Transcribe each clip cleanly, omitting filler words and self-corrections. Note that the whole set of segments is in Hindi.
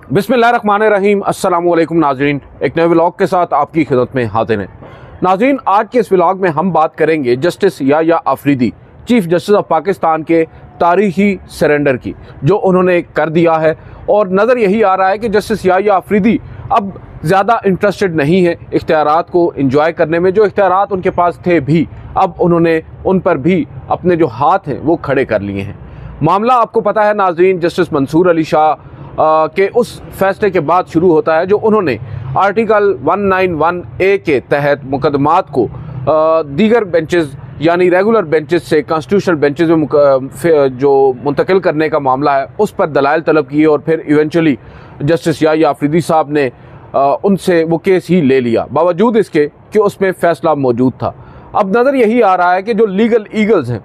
बिस्मिल्लाहिर्रहमानिर्रहीम। अस्सलामुअलैकुम नाज़रीन, एक नए व्लॉग के साथ आपकी खिदमत में हाजिर हैं। नाज़रीन, आज के इस व्लॉग में हम बात करेंगे justice Yahya Afridi, chief justice of Pakistan के तारीखी सरेंडर की, जो उन्होंने कर दिया है। और नज़र यही आ रहा है कि जस्टिस याह्या आफरीदी अब ज़्यादा इंटरेस्टेड नहीं है इख्तियारात को इंजॉय करने में। जो इख्तियारात उनके पास थे भी, अब उन्होंने उन पर भी अपने जो हाथ हैं वो खड़े कर लिए हैं। मामला आपको पता है नाज़रीन, जस्टिस मंसूर अली शाह के उस फैसले के बाद शुरू होता है जो उन्होंने आर्टिकल 191A के तहत मुकदमात को दीगर बेंचेस यानी रेगुलर बेंचेस से कॉन्स्टिट्यूशनल बेंचेस में जो मुंतकिल करने का मामला है उस पर दलाइल तलब किए। और फिर इवेंचुअली जस्टिस याह्या आफरीदी साहब ने उनसे वो केस ही ले लिया, बावजूद इसके कि उसमें फ़ैसला मौजूद था। अब नज़र यही आ रहा है कि जो लीगल ईगल्स हैं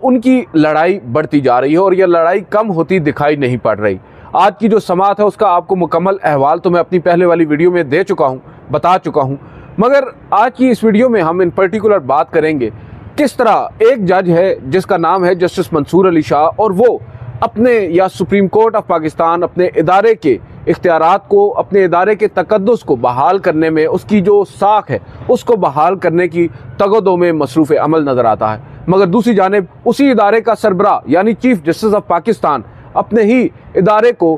उनकी लड़ाई बढ़ती जा रही है और यह लड़ाई कम होती दिखाई नहीं पड़ रही। आज की जो समात है उसका आपको मुकम्मल अहवाल तो मैं अपनी पहले वाली वीडियो में दे चुका हूँ, बता चुका हूँ, मगर आज की इस वीडियो में हम इन पर्टिकुलर बात करेंगे किस तरह एक जज है जिसका नाम है जस्टिस मंसूर अली शाह, और वो अपने या सुप्रीम कोर्ट ऑफ पाकिस्तान अपने इदारे के इख्तियारात को, अपने इदारे के तकद्दुस को बहाल करने में, उसकी जो साख है उसको बहाल करने की तगदो में मसरूफ़ अमल नज़र आता है। मगर दूसरी जानिब उसी इदारे का सरबरा यानी चीफ जस्टिस ऑफ पाकिस्तान अपने ही इदारे को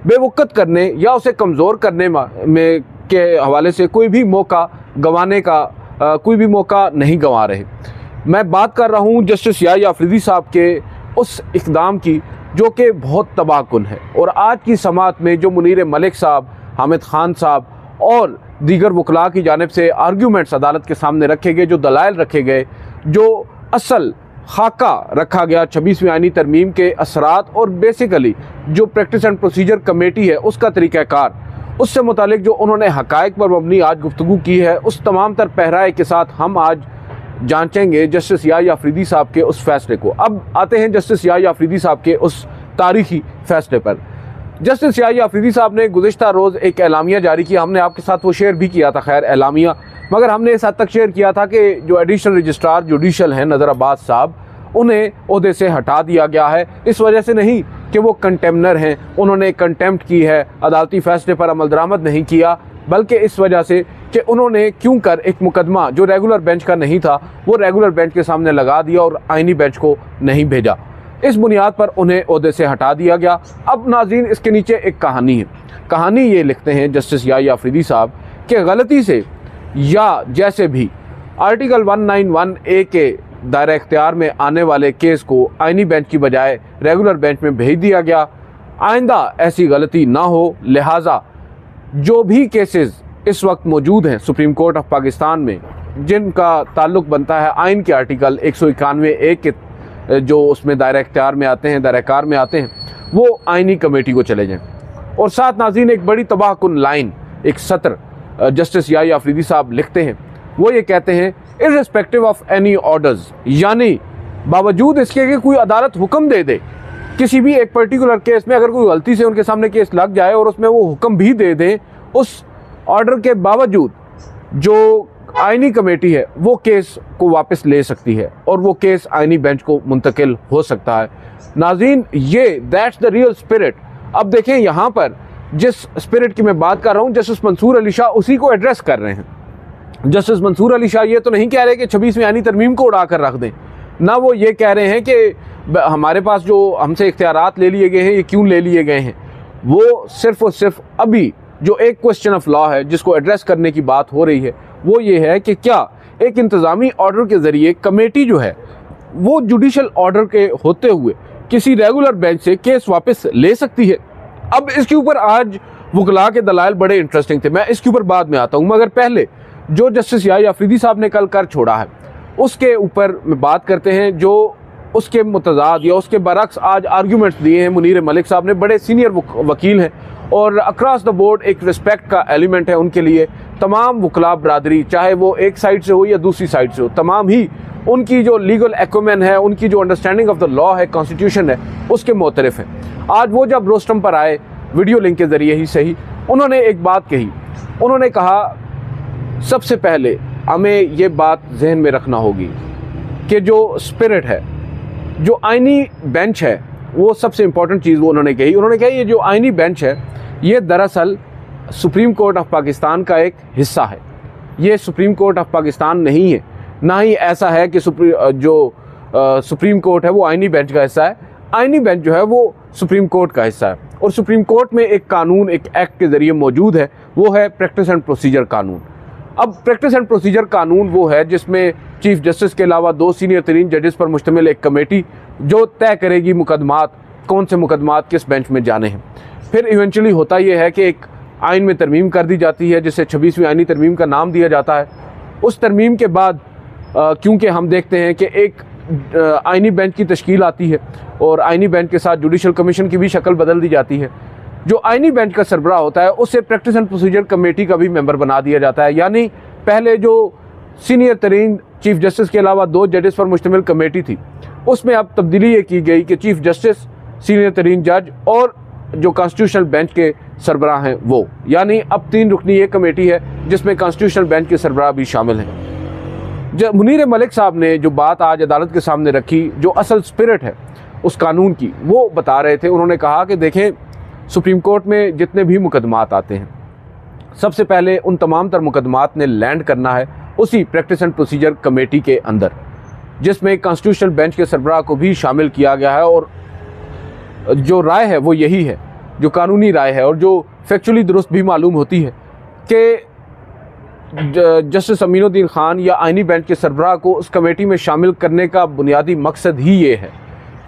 बेवक़्त करने या उसे कमज़ोर करने में के हवाले से कोई भी मौका गंवाने का कोई भी मौका नहीं गंवा रहे। मैं बात कर रहा हूँ जस्टिस याह्या आफरीदी साहब के उस इक़दाम की जो कि बहुत तबाहकुन है। और आज की समात में जो मुनीर मलिक साहब, हामिद खान साहब और दीगर वकला की जानिब से आर्ग्यूमेंट्स अदालत के सामने रखे गए, जो दलाइल रखे गए, जो असल खाका रखा गया 26वीं आईनी तरमीम के असरात और बेसिकली जो प्रैक्टिस एंड प्रोसीजर कमेटी है उसका तरीक़ाकार, उससे मुतालिक जो उन्होंने हक़ाइक़ पर मबनी आज गुफ्तगू की है, उस तमाम तर पहराए के साथ हम आज जांचेंगे जस्टिस याह्या आफरीदी साहब के उस फैसले को। अब आते हैं जस्टिस याह्या आफरीदी साहब के उस तारीखी फैसले पर। जस्टिस याह्या आफरीदी साहब ने गुज़िश्ता रोज़ एक एलामिया जारी किया, हमने आपके साथ वो शेयर भी किया था खैर एलामिया, मगर हमने इस हद तक शेयर किया था कि जो एडिशनल रजिस्ट्रार जुडिशल हैं नज़र अब्बास साहब, उन्हें ओहदे से हटा दिया गया है। इस वजह से नहीं कि वो कंटेम्नर हैं, उन्होंने कंटेम्प्ट की है, अदालती फ़ैसले पर अमल दरामद नहीं किया, बल्कि इस वजह से कि उन्होंने क्यों कर एक मुकदमा जो रेगुलर बेंच का नहीं था वो रेगुलर बेंच के सामने लगा दिया और आइनी बेंच को नहीं भेजा। इस बुनियाद पर उन्हें ओहदे से हटा दिया गया। अब नाज़रीन, इसके नीचे एक कहानी है। कहानी ये लिखते हैं जस्टिस याह्या आफरीदी साहब कि गलती से या जैसे भी आर्टिकल 191A के दायरा इख्तियार में आने वाले केस को आइनी बेंच की बजाय रेगुलर बेंच में भेज दिया गया। आइंदा ऐसी गलती ना हो, लिहाजा जो भी केसेस इस वक्त मौजूद हैं सुप्रीम कोर्ट ऑफ पाकिस्तान में जिनका ताल्लुक़ बनता है आइन के आर्टिकल 191A के, जो उसमें दायरा इख्तियार में आते हैं, दायरा-कार में आते हैं, वो आइनी कमेटी को चले जाएँ। और साथ नाज़रीन एक बड़ी तबाहकुन लाइन, एक सत्र जस्टिस याह्या आफरीदी साहब लिखते हैं। वो ये कहते हैं, इर्रिस्पेक्टिव ऑफ एनी ऑर्डर्स, यानी बावजूद इसके कि कोई अदालत हुक्म दे दे किसी भी एक पर्टिकुलर केस में, अगर कोई गलती से उनके सामने केस लग जाए और उसमें वो हुक्म भी दे दें, उस ऑर्डर के बावजूद जो आइनी कमेटी है वो केस को वापस ले सकती है और वो केस आइनी बेंच को मुंतकिल हो सकता है। नाज़रीन, ये दैट्स द रियल स्पिरिट। अब देखें, यहाँ पर जिस स्पिरिट की मैं बात कर रहा हूँ जस्टिस मंसूर अली शाह उसी को एड्रेस कर रहे हैं। जस्टिस मंसूर अली शाह ये तो नहीं कह रहे कि 26वीं आईनी तरमीम को उड़ा कर रख दें, ना वो ये कह रहे हैं कि हमारे पास जो हमसे इख्तियारात ले लिए गए हैं ये क्यों ले लिए गए हैं। वो सिर्फ़ और सिर्फ अभी जो एक क्वेश्चन ऑफ लॉ है जिसको एड्रेस करने की बात हो रही है वो ये है कि क्या एक इंतज़ामी ऑर्डर के ज़रिए कमेटी जो है वो जुडिशल ऑर्डर के होते हुए किसी रेगुलर बेंच से केस वापस ले सकती है। अब इसके ऊपर आज वकला के दलाइल बड़े इंटरेस्टिंग थे, मैं इसके ऊपर बाद में आता हूँ, मगर पहले जो जस्टिस याह्या आफरीदी साहब ने कल कर छोड़ा है उसके ऊपर में बात करते हैं। जो उसके मुतज़ाद या उसके बरक्स आज आर्ग्यूमेंट्स दिए हैं मुनीर मलिक साहब ने, बड़े सीनियर वकील हैं और अक्रॉस द बोर्ड एक रिस्पेक्ट का एलिमेंट है उनके लिए। तमाम वकला बरादरी, चाहे वो एक साइड से हो या दूसरी साइड से हो, तमाम ही उनकी जो लीगल एक्वेमेन है, उनकी जो अंडरस्टैंडिंग ऑफ द लॉ है, कॉन्स्टिट्यूशन है, उसके मोतरफ हैं। आज वो जब रोस्टम पर आए वीडियो लिंक के ज़रिए ही सही, उन्होंने एक बात कही। उन्होंने कहा सबसे पहले हमें ये बात जहन में रखना होगी कि जो स्पिरिट है, जो आइनी बेंच है, वो सबसे इम्पॉर्टेंट चीज़ वो उन्होंने कही। उन्होंने कहा ये जो आइनी बेंच है ये दरअसल सुप्रीम कोर्ट ऑफ पाकिस्तान का एक हिस्सा है। ये सुप्रीम कोर्ट ऑफ पाकिस्तान नहीं है, ना ही ऐसा है कि सुप्रीम कोर्ट है वो आईनी बेंच का हिस्सा है। आईनी बेंच जो है वो सुप्रीम कोर्ट का हिस्सा है और सुप्रीम कोर्ट में एक कानून, एक एक्ट के ज़रिए मौजूद है, वो है प्रैक्टिस एंड प्रोसीजर कानून। अब प्रैक्टिस एंड प्रोसीजर कानून वो है जिसमें चीफ जस्टिस के अलावा 2 सीनियर तरीन जजेस पर मुश्तमिल एक कमेटी जो तय करेगी मुकदमात, कौन से मुकदमात किस बेंच में जाने हैं। फिर इवेंचुअली होता यह है कि एक आइन में तरमीम कर दी जाती है जिसे 26वीं आइनी तरमीम का नाम दिया जाता है। उस तरमीम के बाद क्योंकि हम देखते हैं कि एक आइनी बेंच की तश्कील आती है और आइनी बेंच के साथ जुडिशल कमीशन की भी शक्ल बदल दी जाती है। जो आइनी बेंच का सरबराह होता है उसे प्रैक्टिस एंड प्रोसीजर कमेटी का भी मेंबर बना दिया जाता है। यानी पहले जो सीनियर तरीन चीफ जस्टिस के अलावा 2 जजेस पर मुश्तमिल कमेटी थी, उसमें अब तब्दीली ये की गई कि चीफ जस्टिस, सीनियर तरीन जज और जो कॉन्स्टिट्यूशनल बेंच के सरबराह हैं वो, यानी अब 3 रुकनी ये कमेटी है जिसमें कॉन्स्टिट्यूशनल बेंच के सरबराह भी शामिल हैं। जब मुनीर मलिक साहब ने जो बात आज अदालत के सामने रखी, जो असल स्पिरिट है उस कानून की, वो बता रहे थे। उन्होंने कहा कि देखें, सुप्रीम कोर्ट में जितने भी मुकदमात आते हैं, सबसे पहले उन तमाम तर मुकदमात ने लैंड करना है उसी प्रैक्टिस एंड प्रोसीजर कमेटी के अंदर, जिसमें कॉन्स्टिट्यूशनल बेंच के सरबराह को भी शामिल किया गया है। और जो राय है वो यही है, जो कानूनी राय है और जो फैक्चुअली दुरुस्त भी मालूम होती है कि जस्टिस अमीनुद्दीन खान या आइनी बेंच के सरबराह को उस कमेटी में शामिल करने का बुनियादी मकसद ही ये है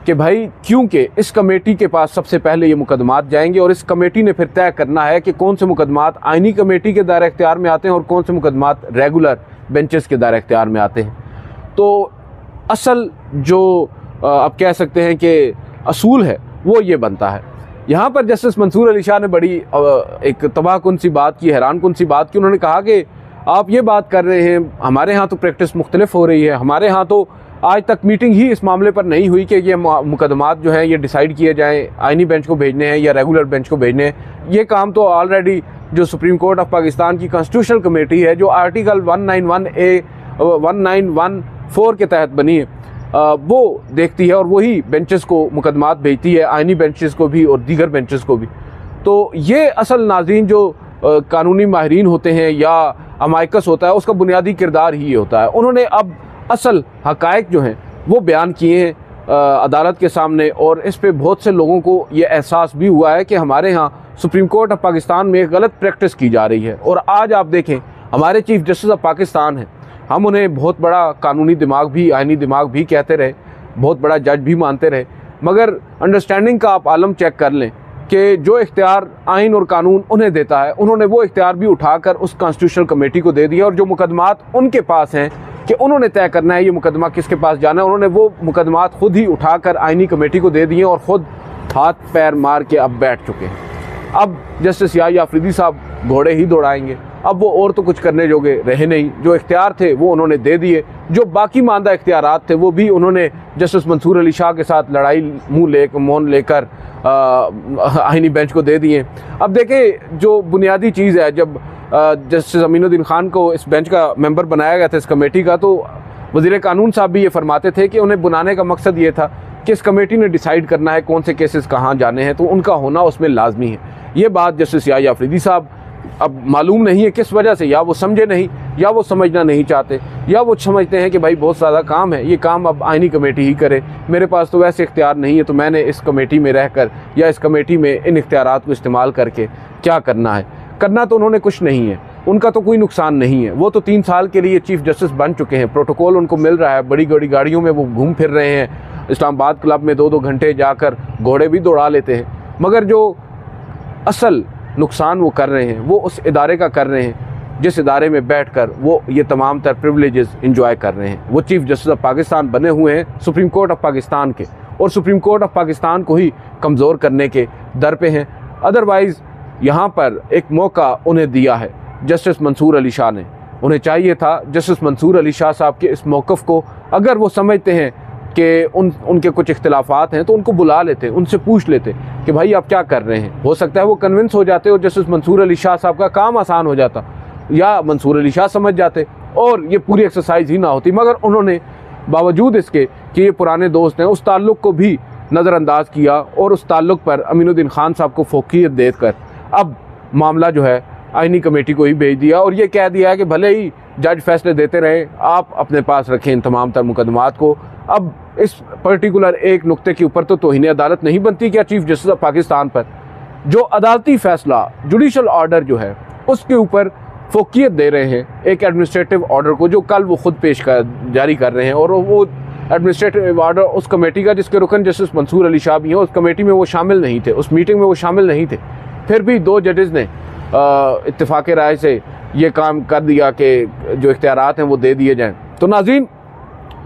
कि भाई, क्योंकि इस कमेटी के पास सबसे पहले ये मुकदमात जाएंगे और इस कमेटी ने फिर तय करना है कि कौन से मुकदमात आइनी कमेटी के दायरे इख्तियार में आते हैं और कौन से मुकदमात रेगुलर बेंचेस के दायरे इख्तियार में आते हैं। तो असल जो आप कह सकते हैं कि असूल है वो ये बनता है। यहाँ पर जस्टिस मंसूर अली शाह ने बड़ी एक तबाहकुन सी बात की, हैरानकुन सी बात की। उन्होंने कहा कि आप ये बात कर रहे हैं, हमारे यहाँ तो प्रैक्टिस मुख्तलिफ हो रही है, हमारे यहाँ तो आज तक मीटिंग ही इस मामले पर नहीं हुई कि ये मुकदमात जो हैं ये डिसाइड किए जाएं, आइनी बेंच को भेजने हैं या रेगुलर बेंच को भेजने हैं। ये काम तो ऑलरेडी जो सुप्रीम कोर्ट ऑफ पाकिस्तान की कॉन्स्टिट्यूशनल कमेटी है, जो आर्टिकल 1914 के तहत बनी है, वो देखती है और वही बेंचेस को मुकदमात भेजती है, आइनी बेंचेस को भी और दीगर बेंचेस को भी। तो ये असल नाज़रीन जो कानूनी माहिरीन होते हैं या अमाइकस होता है, उसका बुनियादी किरदार ही ये होता है। उन्होंने अब असल हक़ाइक़ जो हैं वो बयान किए हैं अदालत के सामने और इस पे बहुत से लोगों को ये एहसास भी हुआ है कि हमारे यहाँ सुप्रीम कोर्ट ऑफ पाकिस्तान में एक गलत प्रैक्टिस की जा रही है। और आज आप देखें, हमारे चीफ जस्टिस ऑफ पाकिस्तान हैं, हम उन्हें बहुत बड़ा कानूनी दिमाग भी, आइनी दिमाग भी कहते रहे, बहुत बड़ा जज भी मानते रहे, मगर अंडरस्टैंडिंग का आप आलम चेक कर लें कि जो इख्तियार आइन और कानून उन्हें देता है, उन्होंने वो इख्तियार भी उठाकर उस कॉन्स्टिट्यूशनल कमेटी को दे दिया। और जो मुकदमात उनके पास हैं कि उन्होंने तय करना है ये मुकदमा किसके पास जाना है, उन्होंने वो मुकदमात खुद ही उठाकर आइनी कमेटी को दे दिए और ख़ुद हाथ पैर मार के अब बैठ चुके हैं। अब जस्टिस याहिया अफरीदी साहब घोड़े ही दौड़ाएंगे, अब वो और तो कुछ करने जोगे रहे नहीं। जो इख्तियार थे वो उन्होंने दे दिए, जो बाकी मानदा इख्तियारात थे वो भी उन्होंने जस्टिस मंसूर अली शाह के साथ लड़ाई मौन लेकर आइनी बेंच को दे दिए। अब देखें, जो बुनियादी चीज़ है, जब जस्टिस अमीनुद्दीन खान को इस बेंच का मेंबर बनाया गया था, इस कमेटी का, तो वज़ीर कानून साहब भी ये फरमाते थे कि उन्हें बुलाने का मकसद ये था कि इस कमेटी ने डिसाइड करना है कौन से केसेस कहाँ जाने हैं, तो उनका होना उसमें लाजमी है। ये बात जस्टिस याहिया अफरीदी साहब, अब मालूम नहीं है किस वजह से, या वो समझे नहीं या वो समझना नहीं चाहते, या वो समझते हैं कि भाई बहुत ज़्यादा काम है, ये काम अब आइनी कमेटी ही करे, मेरे पास तो वैसे इख्तियार नहीं है, तो मैंने इस कमेटी में रहकर या इस कमेटी में इन इख्तियारात को इस्तेमाल करके क्या करना है। करना तो उन्होंने कुछ नहीं है, उनका तो कोई नुकसान नहीं है, वो तो 3 साल के लिए चीफ जस्टिस बन चुके हैं, प्रोटोकॉल उनको मिल रहा है, बड़ी बड़ी गाड़ियों में वो घूम फिर रहे हैं, इस्लामाबाद क्लब में 2-2 घंटे जाकर घोड़े भी दौड़ा लेते हैं। मगर जो असल नुकसान वो कर रहे हैं वो उस इदारे का कर रहे हैं जिस इदारे में बैठकर वो ये तमाम तर प्रिविलेजेस इंजॉय कर रहे हैं। वो चीफ जस्टिस ऑफ पाकिस्तान बने हुए हैं सुप्रीम कोर्ट ऑफ पाकिस्तान के, और सुप्रीम कोर्ट ऑफ पाकिस्तान को ही कमज़ोर करने के दर पे हैं। अदरवाइज़ यहाँ पर एक मौका उन्हें दिया है जस्टिस मंसूर अली शाह ने, उन्हें चाहिए था जस्टिस मंसूर अली शाह साहब के इस मौक़िफ़ को, अगर वो समझते हैं कि उनके कुछ इख्तिलाफ़ात हैं तो उनको बुला लेते, उनसे पूछ लेते कि भाई आप क्या कर रहे हैं। हो सकता है वो कन्विंस हो जाते और जस्टिस मंसूर अली शाह साहब का काम आसान हो जाता, या मंसूर अली शाह समझ जाते और ये पूरी एक्सरसाइज ही ना होती। मगर उन्होंने बावजूद इसके कि ये पुराने दोस्त हैं, उस ताल्लुक़ को भी नज़रअंदाज किया और उस ताल्लुक़ पर अमीनुद्दीन खान साहब को फोकियत देकर अब मामला जो है आईनी कमेटी को ही भेज दिया और ये कह दिया है कि भले ही जज फैसले देते रहे, आप अपने पास रखें इन तमाम तर मुकदमात को। अब इस पर्टिकुलर एक नुक्ते के ऊपर तो तौहीन अदालत नहीं बनती क्या चीफ जस्टिस ऑफ पाकिस्तान पर? जो अदालती फैसला, जुडिशल ऑर्डर जो है उसके ऊपर फोकियत दे रहे हैं एक एडमिनिस्ट्रेटिव ऑर्डर को, जो कल वो खुद जारी कर रहे हैं। और वो एडमिनिस्ट्रेटिव ऑर्डर उस कमेटी का जिसके रुकन जस्टिस मंसूर अली शाह भी हैं, उस कमेटी में वो शामिल नहीं थे, उस मीटिंग में वो शामिल नहीं थे। फिर भी 2 जजेज़ ने इत्तेफाक राय से ये काम कर दिया कि जो इख्तियारात हैं वो दे दिए जाएँ। तो नाज़रीन,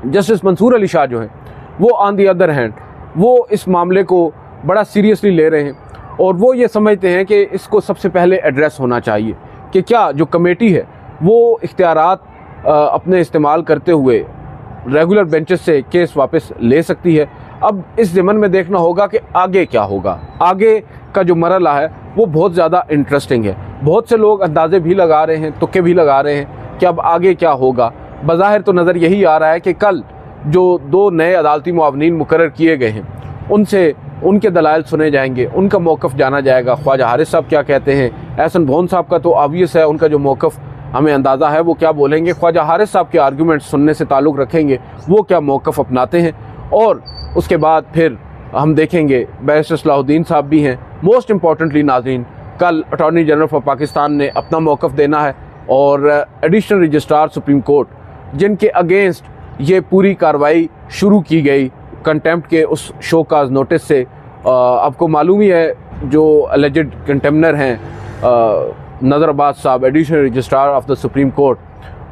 जस्टिस मंसूर अली शाह जो हैं वो ऑन दी अदर हैंड वो इस मामले को बड़ा सीरियसली ले रहे हैं और वो ये समझते हैं कि इसको सबसे पहले एड्रेस होना चाहिए कि क्या जो कमेटी है वो इख्तियारात अपने इस्तेमाल करते हुए रेगुलर बेंचेस से केस वापस ले सकती है। अब इस ज़मन में देखना होगा कि आगे क्या होगा। आगे का जो मरहला है वो बहुत ज़्यादा इंटरेस्टिंग है। बहुत से लोग अंदाजे भी लगा रहे हैं, तुक्के भी लगा रहे हैं कि अब आगे क्या होगा। बज़ाहिर तो नज़र यही आ रहा है कि कल जो 2 नए अदालती मुआवनीन मुकर्रर किए गए हैं उनसे उनके दलाइल सुने जाएंगे, उनका मौक़िफ़ जाना जाएगा। ख्वाजा हारिस साहब क्या कहते हैं, एहसन भोन साहब का तो ऑब्वियस है, उनका जो मौक़िफ़ हमें अंदाज़ा है वो क्या बोलेंगे। ख्वाजा हारिस साहब के आर्गूमेंट सुनने से ताल्लुक़ रखेंगे, वो क्या मौक़िफ़ अपनाते हैं। और उसके बाद फिर हम देखेंगे बैरिस्टर सलाहुद्दीन साहब भी हैं। मोस्ट इम्पॉर्टेंटली नाज़रीन, कल अटॉर्नी जनरल ऑफ पाकिस्तान ने अपना मौक़िफ़ देना है और एडिशनल रजिस्ट्रार सुप्रीम कोर्ट जिनके अगेंस्ट ये पूरी कार्रवाई शुरू की गई कंटेम्प्ट के उस शो काज नोटिस से, आपको मालूम ही है जो अलेजेड कंटेम्नर हैं नज़र अब्बास साहब, additional registrar of the supreme court,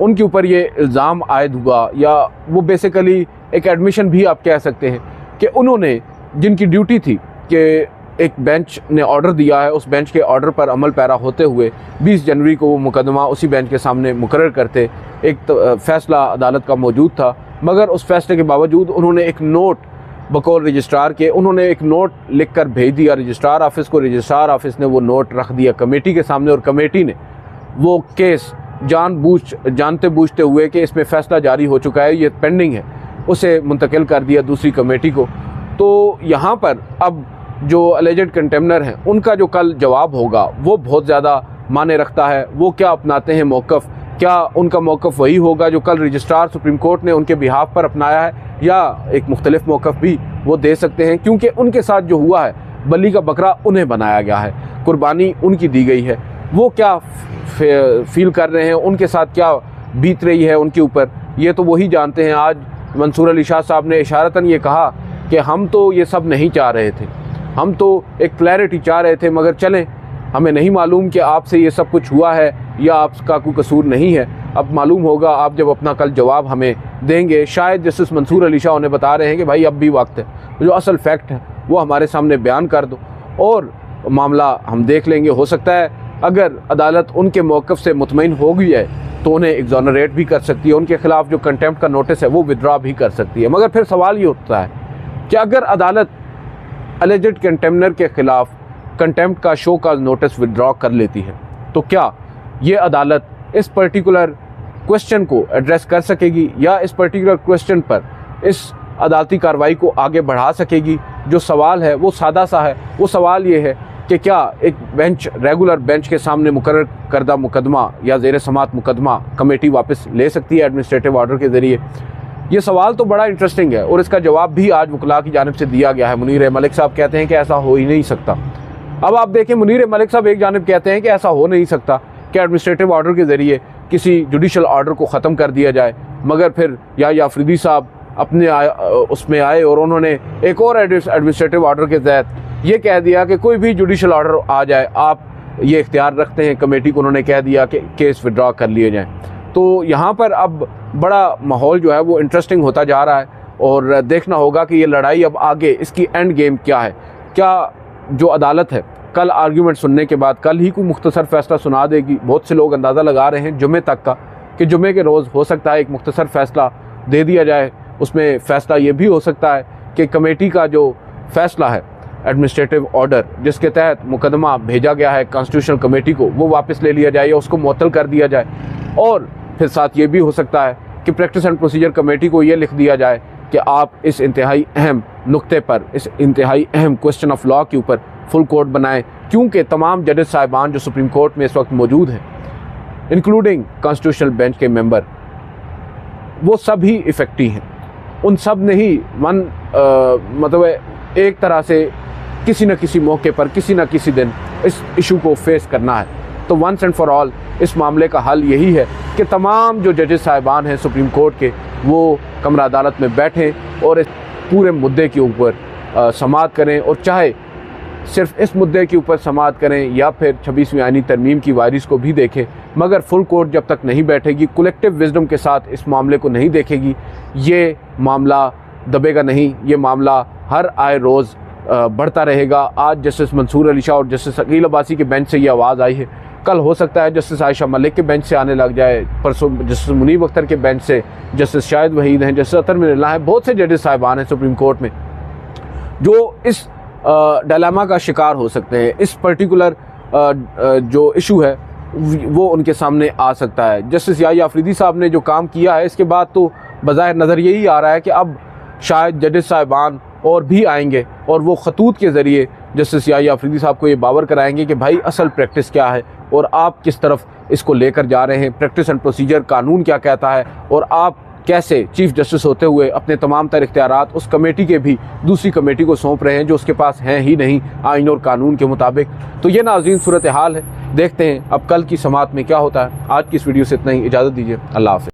उनके ऊपर ये इल्ज़ाम आयद हुआ, या वो बेसिकली एक एडमिशन भी आप कह सकते हैं कि उन्होंने जिनकी ड्यूटी थी कि एक बेंच ने ऑर्डर दिया है, उस बेंच के ऑर्डर पर अमल पैरा होते हुए 20 जनवरी को वो मुकदमा उसी बेंच के सामने मुकर्रर करते। एक फ़ैसला अदालत का मौजूद था, मगर उस फैसले के बावजूद उन्होंने एक नोट बकौल रजिस्ट्रार के, उन्होंने एक नोट लिख कर भेज दिया रजिस्ट्रार ऑफिस को। रजिस्ट्रार ऑफिस ने वो नोट रख दिया कमेटी के सामने और कमेटी ने वो केस जानते बूझते हुए कि इसमें फ़ैसला जारी हो चुका है, ये पेंडिंग है, उसे मुंतकिल कर दिया दूसरी कमेटी को। तो यहाँ पर अब जो अलेजेड कंटेम्नर हैं उनका जो कल जवाब होगा वो बहुत ज़्यादा माने रखता है। वो क्या अपनाते हैं मौक़िफ़, क्या उनका मौक़िफ़ वही होगा जो कल रजिस्ट्रार सुप्रीम कोर्ट ने उनके बिहाफ पर अपनाया है, या एक मुख्तलिफ मौक़िफ़ भी वो दे सकते हैं, क्योंकि उनके साथ जो हुआ है बली का बकरा उन्हें बनाया गया है, कुर्बानी उनकी दी गई है। वो क्या फील कर रहे हैं, उनके साथ क्या बीत रही है उनके ऊपर, ये तो वही जानते हैं। आज मंसूर अली शाह साहब ने इशारतन ये कहा कि हम तो ये सब नहीं चाह रहे थे, हम तो एक क्लैरिटी चाह रहे थे, मगर चलें, हमें नहीं मालूम कि आपसे ये सब कुछ हुआ है या आपका कोई कसूर नहीं है। अब मालूम होगा आप जब अपना कल जवाब हमें देंगे। शायद जस्टिस मंसूर अली शाह उन्हें बता रहे हैं कि भाई अब भी वक्त है, जो असल फैक्ट है वो हमारे सामने बयान कर दो और मामला हम देख लेंगे। हो सकता है अगर अदालत उनके मौक़िफ़ से मुतमईन हो गई है तो उन्हें एग्जोनरेट भी कर सकती है, उनके ख़िलाफ़ जो कंटेम्प्ट का नोटिस है वो विड्रॉ भी कर सकती है। मगर फिर सवाल ये उठता है कि अगर अदालत अलेजेड कंटेम्नर के ख़िलाफ़ कंटेम्प्ट का शो का नोटिस विड्रॉ कर लेती है तो क्या ये अदालत इस पर्टिकुलर क्वेश्चन को एड्रेस कर सकेगी, या इस पर्टिकुलर क्वेश्चन पर इस अदालती कार्रवाई को आगे बढ़ा सकेगी? जो सवाल है वो सादा सा है। वो सवाल ये है कि क्या एक बेंच, रेगुलर बेंच के सामने मुकर्रर करदा मुकदमा या ज़ेर समात मुकदमा कमेटी वापस ले सकती है एडमिनिस्ट्रेटिव ऑर्डर के ज़रिए? ये सवाल तो बड़ा इंटरेस्टिंग है और इसका जवाब भी आज वकला की जानिब से दिया गया है। मुनीर मलिक साहब कहते हैं कि ऐसा हो ही नहीं सकता। अब आप देखें, मुनीर मलिक साहब एक जानिब कहते हैं कि ऐसा हो नहीं सकता कि एडमिनिस्ट्रेटिव ऑर्डर के ज़रिए किसी जुडिशल ऑर्डर को ख़त्म कर दिया जाए, मगर फिर या अफरीदी साहब अपने उसमें आए और उन्होंने एक और एडमिनिस्ट्रेटिव ऑर्डर के तहत ये कह दिया कि कोई भी जुडिशल ऑर्डर आ जाए आप ये इख्तियार रखते हैं। कमेटी को उन्होंने कह दिया कि केस विड्रॉ कर लिए जाएँ। तो यहाँ पर अब बड़ा माहौल जो है वो इंटरेस्टिंग होता जा रहा है और देखना होगा कि ये लड़ाई अब आगे इसकी एंड गेम क्या है। क्या जो अदालत है कल आर्ग्यूमेंट सुनने के बाद कल ही कोई मुख्तसर फ़ैसला सुना देगी? बहुत से लोग अंदाज़ा लगा रहे हैं जुमे तक का कि जुमे के रोज़ हो सकता है एक मुख्तसर फ़ैसला दे दिया जाए। उसमें फ़ैसला ये भी हो सकता है कि कमेटी का जो फ़ैसला है एडमिनिस्ट्रेटिव ऑर्डर जिसके तहत मुकदमा भेजा गया है कॉन्स्टिट्यूशनल कमेटी को, वो वापस ले लिया जाए या उसको मुअत्तल कर दिया जाए। और फिर साथ ये भी हो सकता है कि प्रैक्टिस एंड प्रोसीजर कमेटी को ये लिख दिया जाए कि आप इस इंतहाई अहम नुक्ते पर, इस इंतहाई अहम क्वेश्चन ऑफ लॉ के ऊपर फुल कोर्ट बनाएं, क्योंकि तमाम जजेस साहिबान जो सुप्रीम कोर्ट में इस वक्त मौजूद हैं, इंक्लूडिंग कॉन्स्टिट्यूशनल बेंच के मेंबर, वो सब ही इफेक्टिव हैं। उन सब ने ही मतलब एक तरह से किसी न किसी मौके पर, किसी न किसी दिन इस इशू को फेस करना है। तो वंस एंड फॉर ऑल इस मामले का हल यही है कि तमाम जो जजेस साहिबान हैं सुप्रीम कोर्ट के, वो कमरा अदालत में बैठें और इस पूरे मुद्दे के ऊपर समाअत करें, और चाहे सिर्फ इस मुद्दे के ऊपर समाअत करें या फिर 26वीं आईनी तरमीम की वारिस को भी देखें, मगर फुल कोर्ट जब तक नहीं बैठेगी, कलेक्टिव विजडम के साथ इस मामले को नहीं देखेगी, ये मामला दबेगा नहीं। ये मामला हर आए रोज़ बढ़ता रहेगा। आज जस्टिस मंसूर अली शाह और जस्टिस अकील अब्बासी के बेंच से ये आवाज़ आई है, कल हो सकता है जस्टिस आयशा मलिक के बेंच से आने लग जाए, परसों जस्टिस मुनीब अख्तर के बेंच से, जस्टिस शाहिद वहीद हैं, जस्टिस अतर मिर्ज़ा हैं, बहुत से जजेस साहिबान हैं सुप्रीम कोर्ट में जो इस डायलेमा का शिकार हो सकते हैं। इस पर्टिकुलर जो इशू है वो उनके सामने आ सकता है। जस्टिस याहिया अफरीदी साहब ने जो काम किया है, इसके बाद तो बज़ाहिर नज़र यही आ रहा है कि अब शायद जजेस साहिबान और भी आएंगे और वो खतूत के ज़रिए जस्टिस याहिया अफरीदी साहब को ये बावर कराएंगे कि भाई असल प्रैक्टिस क्या है और आप किस तरफ इसको लेकर जा रहे हैं, प्रैक्टिस एंड प्रोसीजर कानून क्या कहता है, और आप कैसे चीफ जस्टिस होते हुए अपने तमाम तर इख्तियारात उस कमेटी के भी दूसरी कमेटी को सौंप रहे हैं जो उसके पास हैं ही नहीं आइन और कानून के मुताबिक। तो ये नाज़रीन सूरत हाल है। देखते हैं अब कल की समाअत में क्या होता है। आज की इस वीडियो से इतना ही, इजाज़त दीजिए। अल्लाह हाफ़िज़।